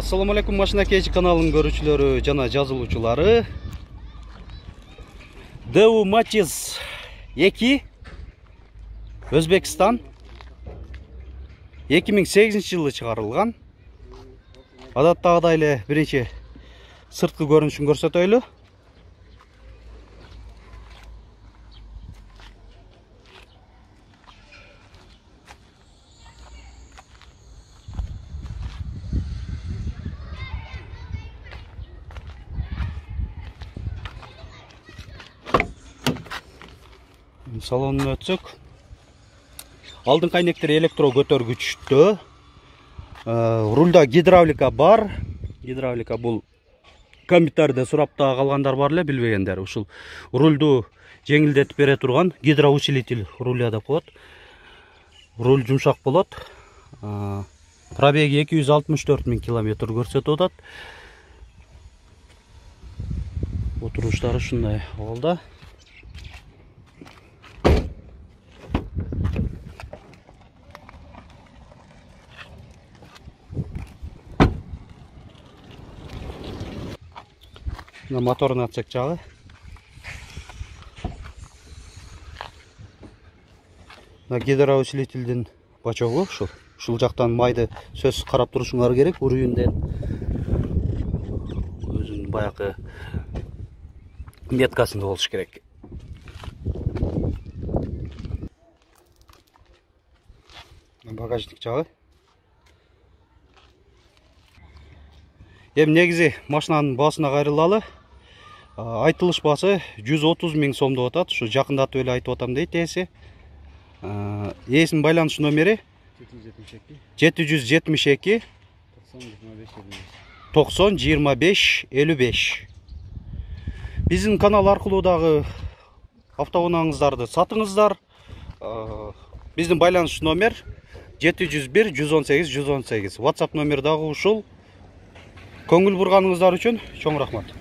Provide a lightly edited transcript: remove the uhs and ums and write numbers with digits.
Assalamu alaikum, Машина Кечи каналының көрүүчүлөрү жана жазылуучулары. Дэу Матиз 2 Өзбекстан 2008 жылы чыгарылган. Адаттагыдай эле биринчи сырткы көрүнүшүн көрсөтөйлү. Салонун өтсөк, алдыңкы айнектер электро көтөргүчтө, рульда гидравлика бар. Гидравлика бул комментарийде сурапта калгандар бар эле, билбегендер. Ушул рульду жеңилдетип бере турган гидроусилитель руля деп коет. Руль жумшак болот. Пробеги 264 000 километр көрсөтүп атат. Отуруштары ушундай болду. Моторун ачсак жагы. Гидроусилительдин бачогу ушул жактан майды сөзсүз карап турушуңар керек. Урүйүндөн өзүнүн баягы меткасында болуш керек. Багажник жагы. Эми негизи машинанын баасына кайрылалы. Айтылыш баасы 130 000 сом деп атат. Ушу жакындатып эле айтып атам дейт ээси. Ээсинин байланыш номери 772 90 25 55. Биздин канал аркылуу дагы автоунааңыздарды сатыңыздар. Биздин байланыш номер 701 118 118. WhatsApp номер дагы ушул. Көңүл бурганыңыздар үчүн чоң рахмат.